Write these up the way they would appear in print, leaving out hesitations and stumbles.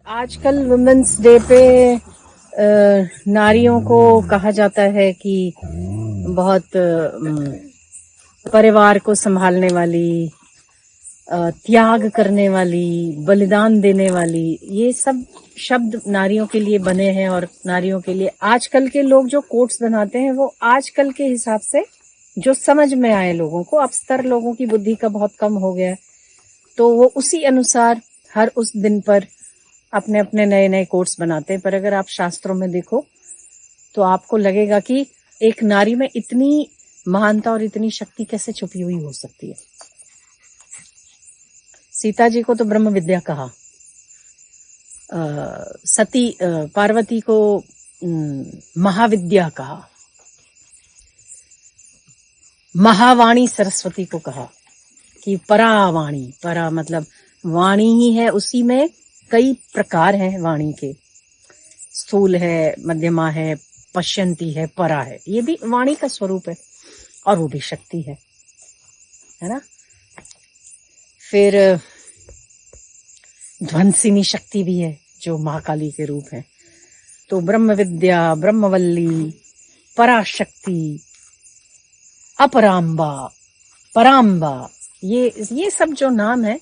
आजकल women's day पे नारियों को कहा जाता है कि बहुत परिवार को संभालने वाली, त्याग करने वाली, बलिदान देने वाली, ये सब शब्द नारियों के लिए बने हैं। और नारियों के लिए आजकल के लोग जो कोट्स बनाते हैं वो आजकल के हिसाब से जो समझ में आए लोगों को, अब स्तर लोगों की बुद्धि का बहुत कम हो गया है, तो वो उसी अनुसार हर उस दिन पर अपने अपने नए नए कोट्स बनाते हैं। पर अगर आप शास्त्रों में देखो तो आपको लगेगा कि एक नारी में इतनी महानता और इतनी शक्ति कैसे छुपी हुई हो सकती है। सीता जी को तो ब्रह्म विद्या कहा, सती पार्वती को महाविद्या कहा, महावाणी सरस्वती को कहा कि परावाणी। परा मतलब वाणी ही है, उसी में कई प्रकार हैं वाणी के, स्थूल है, मध्यमा है, पश्यंती है, परा है, ये भी वाणी का स्वरूप है और वो भी शक्ति है ना। फिर ध्वंसिनी शक्ति भी है जो महाकाली के रूप है। तो ब्रह्म विद्या, ब्रह्मवल्ली, पराशक्ति, अपराम्बा, पराम्बा, ये सब जो नाम है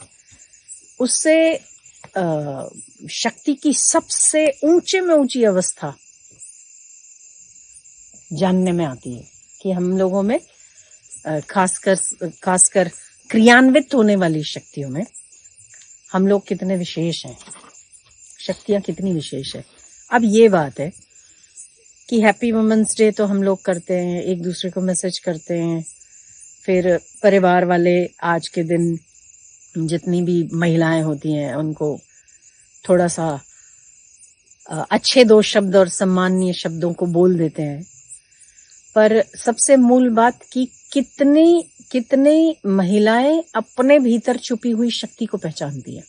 उससे शक्ति की सबसे ऊंचे में ऊंची अवस्था जानने में आती है कि हम लोगों में खासकर क्रियान्वित होने वाली शक्तियों में हम लोग कितने विशेष हैं, शक्तियां कितनी विशेष है। अब ये बात है कि हैप्पी वुमेन्स डे तो हम लोग करते हैं, एक दूसरे को मैसेज करते हैं, फिर परिवार वाले आज के दिन जितनी भी महिलाएं होती हैं उनको थोड़ा सा अच्छे दो शब्द और सम्माननीय शब्दों को बोल देते हैं। पर सबसे मूल बात कि कितनी महिलाएं अपने भीतर छुपी हुई शक्ति को पहचानती हैं?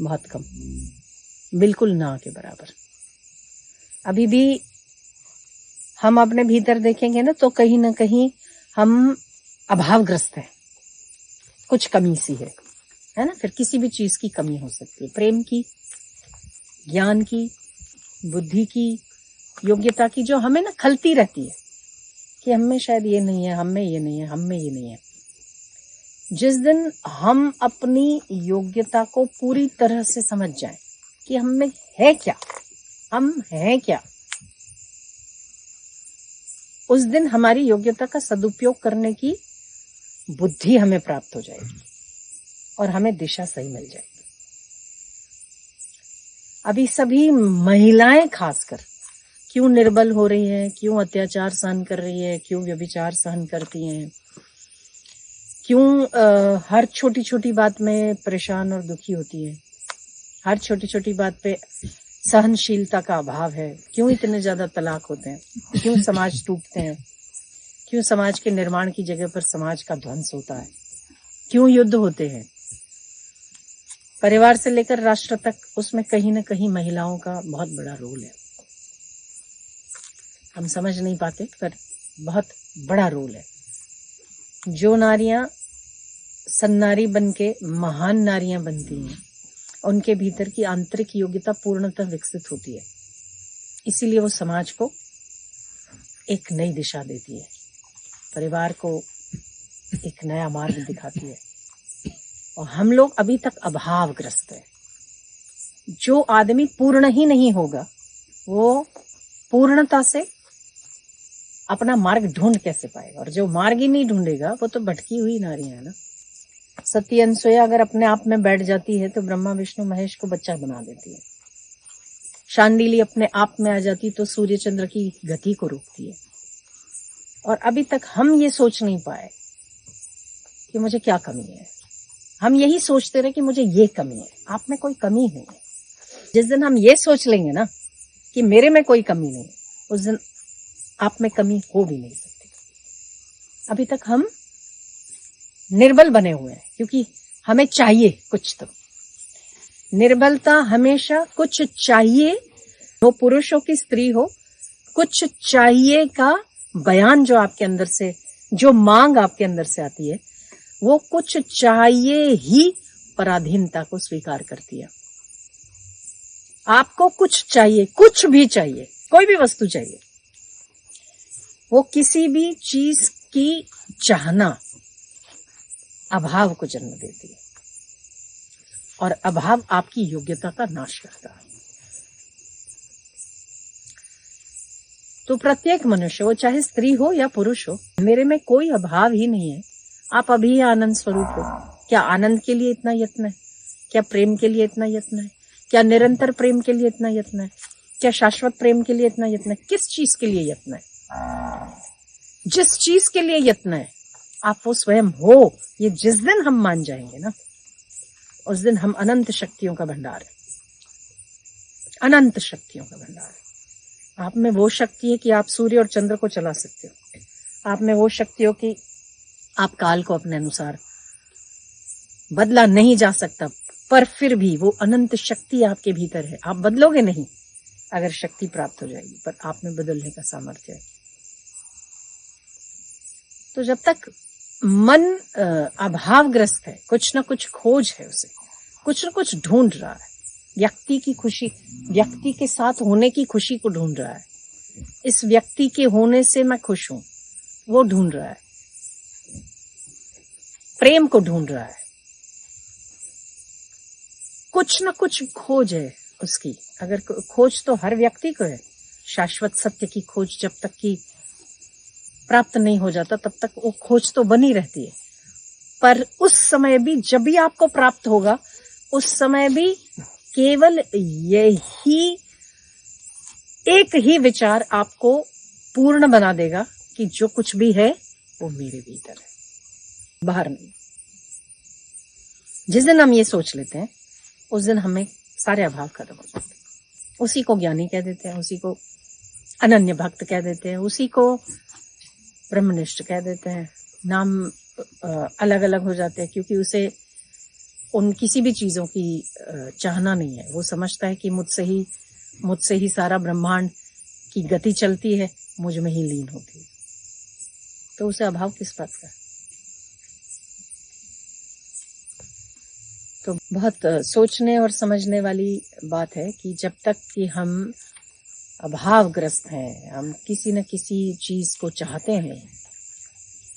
बहुत कम, बिल्कुल ना के बराबर। अभी भी हम अपने भीतर देखेंगे ना तो कहीं ना कहीं हम अभावग्रस्त हैं, कुछ कमी सी है ना। फिर किसी भी चीज की कमी हो सकती है, प्रेम की, ज्ञान की, बुद्धि की, योग्यता की, जो हमें ना खलती रहती है कि हमें शायद ये नहीं है, हमें ये नहीं है, हमें ये नहीं है। जिस दिन हम अपनी योग्यता को पूरी तरह से समझ जाएं कि हमें है क्या, हम हैं क्या, उस दिन हमारी योग्यता का सदुपयोग करने की बुद्धि हमें प्राप्त हो जाएगी और हमें दिशा सही मिल जाएगी। अभी सभी महिलाएं खासकर क्यों निर्बल हो रही हैं, क्यों अत्याचार सहन कर रही है, क्यों व्यभिचार सहन करती हैं, क्यों हर छोटी छोटी बात में परेशान और दुखी होती है, हर छोटी छोटी बात पे सहनशीलता का अभाव है, क्यों इतने ज्यादा तलाक होते हैं, क्यों समाज टूटते हैं, क्यों समाज के निर्माण की जगह पर समाज का ध्वंस होता है, क्यों युद्ध होते हैं, परिवार से लेकर राष्ट्र तक, उसमें कहीं ना कहीं महिलाओं का बहुत बड़ा रोल है। हम समझ नहीं पाते पर बहुत बड़ा रोल है। जो नारियां सन्नारी बनके महान नारियां बनती हैं, उनके भीतर की आंतरिक योग्यता पूर्णतः विकसित होती है, इसीलिए वो समाज को एक नई दिशा देती है, परिवार को एक नया मार्ग दिखाती है। और हम लोग अभी तक अभावग्रस्त है। जो आदमी पूर्ण ही नहीं होगा वो पूर्णता से अपना मार्ग ढूंढ कैसे पाएगा, और जो मार्ग ही नहीं ढूंढेगा वो तो भटकी हुई नारी है ना। सती अनसुया अगर अपने आप में बैठ जाती है तो ब्रह्मा विष्णु महेश को बच्चा बना देती है। शांडिली अपने आप में आ जाती तो सूर्य चंद्र की गति को रोकती है। और अभी तक हम ये सोच नहीं पाए कि मुझे क्या कमी है। हम यही सोचते रहे कि मुझे ये कमी है। आप में कोई कमी नहीं है। जिस दिन हम ये सोच लेंगे ना कि मेरे में कोई कमी नहीं है, उस दिन आप में कमी हो भी नहीं सकती। अभी तक हम निर्बल बने हुए हैं क्योंकि हमें चाहिए कुछ। तो निर्बलता हमेशा कुछ चाहिए, वो पुरुष हो कि स्त्री हो, कुछ चाहिए का बयान जो आपके अंदर से, जो मांग आपके अंदर से आती है, वो कुछ चाहिए ही पराधीनता को स्वीकार करती है। आपको कुछ चाहिए, कुछ भी चाहिए, कोई भी वस्तु चाहिए, वो किसी भी चीज की चाहना अभाव को जन्म देती है और अभाव आपकी योग्यता का नाश करता है। तो प्रत्येक मनुष्य, वो चाहे स्त्री हो या पुरुष हो, मेरे में कोई अभाव ही नहीं है, आप अभी आनंद स्वरूप हो। क्या आनंद के लिए इतना यत्न है? क्या प्रेम के लिए इतना यत्न है? क्या निरंतर प्रेम के लिए इतना यत्न है? क्या शाश्वत प्रेम के लिए इतना यत्न है? किस चीज के लिए यत्न है? जिस चीज के लिए यत्न है आप वो स्वयं हो। ये जिस दिन हम मान जाएंगे ना, उस दिन हम अनंत शक्तियों का भंडार है, अनंत शक्तियों का भंडार है। आप में वो शक्ति है कि आप सूर्य और चंद्र को चला सकते हो। आप में वो शक्ति हो कि आप काल को अपने अनुसार बदला नहीं जा सकता, पर फिर भी वो अनंत शक्ति आपके भीतर है। आप बदलोगे नहीं अगर शक्ति प्राप्त हो जाएगी, पर आप में बदलने का सामर्थ्य है। तो जब तक मन अभावग्रस्त है, कुछ ना कुछ खोज है, उसे कुछ ना कुछ ढूंढ रहा है, व्यक्ति की खुशी, व्यक्ति के साथ होने की खुशी को ढूंढ रहा है, इस व्यक्ति के होने से मैं खुश हूं, वो ढूंढ रहा है, प्रेम को ढूंढ रहा है, कुछ ना कुछ खोज है उसकी। अगर खोज तो हर व्यक्ति को है, शाश्वत सत्य की खोज जब तक की प्राप्त नहीं हो जाता तब तक वो खोज तो बनी रहती है। पर उस समय भी, जब भी आपको प्राप्त होगा, उस समय भी केवल यही एक ही विचार आपको पूर्ण बना देगा कि जो कुछ भी है वो मेरे भीतर है, बाहर नहीं। जिस दिन हम ये सोच लेते हैं उस दिन हमें सारे अभाव खत्म हो जाते हैं। उसी को ज्ञानी कह देते हैं, उसी को अनन्य भक्त कह देते हैं, उसी को ब्रह्मनिष्ठ कह देते हैं। नाम अलग अलग हो जाते हैं क्योंकि उसे उन किसी भी चीजों की चाहना नहीं है। वो समझता है कि मुझसे ही सारा ब्रह्मांड की गति चलती है, मुझ में ही लीन होती है। तो उसे अभाव किस बात का? तो बहुत सोचने और समझने वाली बात है कि जब तक कि हम अभावग्रस्त हैं, हम किसी न किसी चीज को चाहते हैं,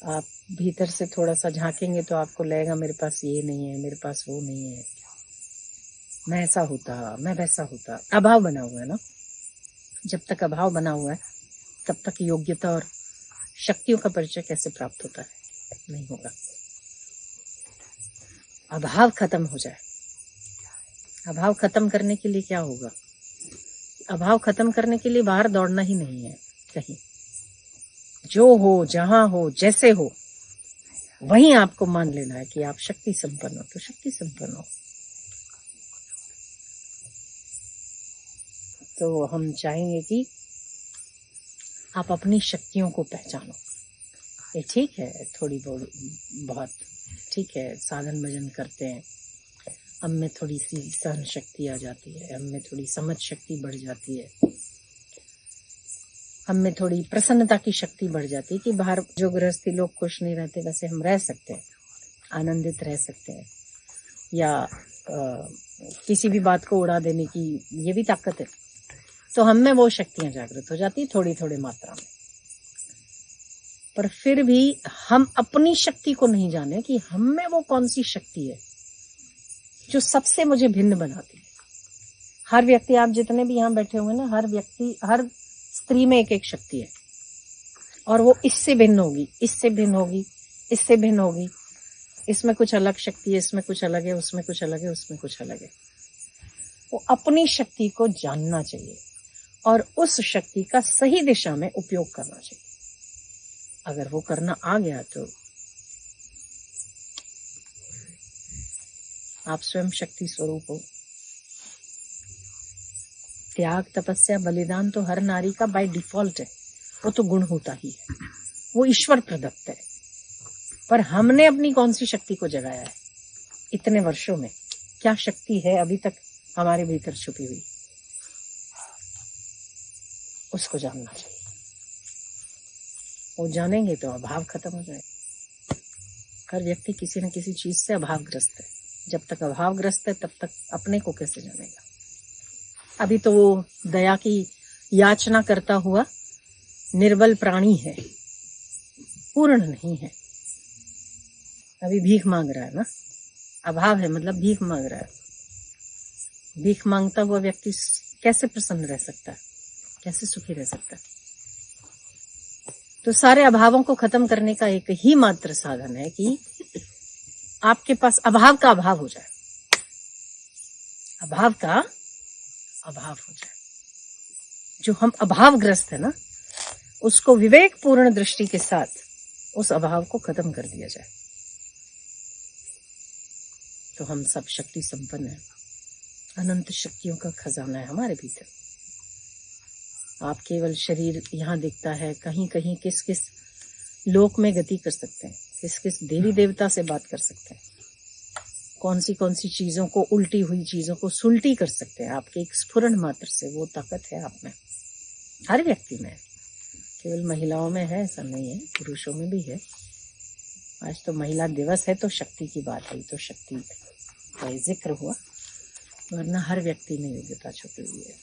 आप भीतर से थोड़ा सा झांकेंगे तो आपको लगेगा मेरे पास ये नहीं है, मेरे पास वो नहीं है, मैं ऐसा होता, मैं वैसा होता। अभाव बना हुआ है ना। जब तक अभाव बना हुआ है तब तक योग्यता और शक्तियों का परिचय कैसे प्राप्त होता है? नहीं होगा। अभाव खत्म हो जाए। अभाव खत्म करने के लिए क्या होगा? अभाव खत्म करने के लिए बाहर दौड़ना ही नहीं है कहीं। जो हो, जहां हो, जैसे हो, वहीं आपको मान लेना है कि आप शक्ति संपन्न हो, तो शक्ति संपन्न हो। तो हम चाहेंगे कि आप अपनी शक्तियों को पहचानो। ये ठीक है, थोड़ी बहुत ठीक है, साधन भजन करते हैं, हम में थोड़ी सी सहन शक्ति आ जाती है, हम में थोड़ी समझ शक्ति बढ़ जाती है, हम में थोड़ी प्रसन्नता की शक्ति बढ़ जाती है कि बाहर जो गृहस्थी लोग खुश नहीं रहते वैसे हम रह सकते हैं, आनंदित रह सकते हैं, या किसी भी बात को उड़ा देने की ये भी ताकत है। तो हम में वो शक्तियां जागृत हो जाती थोड़ी थोड़ी मात्रा में। पर फिर भी हम अपनी शक्ति को नहीं जाने कि हम में वो कौन सी शक्ति है जो सबसे मुझे भिन्न बनाती है। हर व्यक्ति, आप जितने भी यहाँ बैठे हुए ना, हर व्यक्ति, हर स्त्री में एक एक शक्ति है और वो इससे भिन्न होगी, इससे भिन्न होगी, इससे भिन्न होगी। इसमें कुछ अलग शक्ति है, इसमें कुछ अलग है, उसमें कुछ अलग है, उसमें कुछ अलग है। वो अपनी शक्ति को जानना चाहिए और उस शक्ति का सही दिशा में उपयोग करना चाहिए। अगर वो करना आ गया तो आप स्वयं शक्ति स्वरूप हो। त्याग, तपस्या, बलिदान तो हर नारी का बाय डिफॉल्ट है, वो तो गुण होता ही है, वो ईश्वर प्रदत्त है। पर हमने अपनी कौन सी शक्ति को जगाया है इतने वर्षों में? क्या शक्ति है अभी तक हमारे भीतर छुपी हुई? उसको जानना चाहिए। वो जानेंगे तो अभाव खत्म हो जाएगा। हर व्यक्ति किसी न किसी चीज से अभावग्रस्त है। जब तक अभावग्रस्त है तब तक अपने को कैसे जानेगा? अभी तो वो दया की याचना करता हुआ निर्बल प्राणी है, पूर्ण नहीं है। अभी भीख मांग रहा है ना, अभाव है मतलब भीख मांग रहा है। भीख मांगता हुआ व्यक्ति कैसे प्रसन्न रह सकता है, कैसे सुखी रह सकता है? तो सारे अभावों को खत्म करने का एक ही मात्र साधन है कि आपके पास अभाव का अभाव हो जाए, अभाव का अभाव हो जाए। जो हम अभावग्रस्त है ना, उसको विवेक पूर्ण दृष्टि के साथ उस अभाव को खत्म कर दिया जाए, तो हम सब शक्ति संपन्न है। अनंत शक्तियों का खजाना है हमारे भीतर। आप केवल शरीर यहाँ दिखता है, कहीं कहीं किस किस लोक में गति कर सकते हैं, किस किस देवी देवता से बात कर सकते हैं, कौन सी चीजों को, उल्टी हुई चीजों को सुलटी कर सकते हैं। आपके एक स्फुरण मात्र से वो ताकत है आप में, हर व्यक्ति में। केवल महिलाओं में है ऐसा नहीं है, पुरुषों में भी है। आज तो महिला दिवस है तो शक्ति की बात है, तो शक्ति का जिक्र हुआ, वरना हर व्यक्ति में योग्यता छुपी हुई है।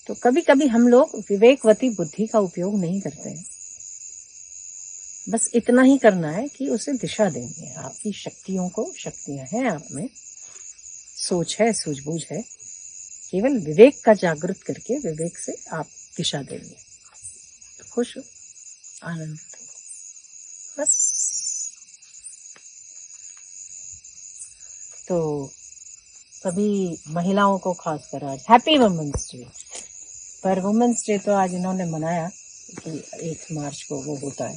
तो कभी कभी हम लोग विवेकवती बुद्धि का उपयोग नहीं करते हैं। बस इतना ही करना है कि उसे दिशा देनी है। आपकी शक्तियों को, शक्तियां हैं आप में, सोच है, सूझबूझ है, केवल विवेक का जागृत करके विवेक से आप दिशा देंगे तो खुश हो, आनंदित हो, बस। तो सभी महिलाओं को खासकर आज हैप्पी वुमेन्स डे। पर वुमेन्स डे तो आज इन्होंने मनाया कि 8 मार्च को वो होता है,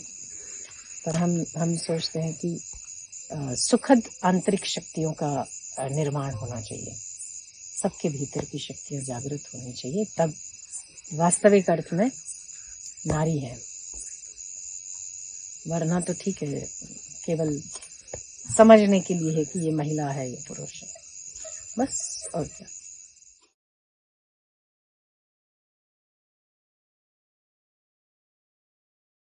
पर हम सोचते हैं कि सुखद आंतरिक शक्तियों का निर्माण होना चाहिए। सबके भीतर की शक्तियां जागृत होनी चाहिए, तब वास्तविक अर्थ में नारी है। वरना तो ठीक है, केवल समझने के लिए है कि ये महिला है, ये पुरुष है, बस। और क्या।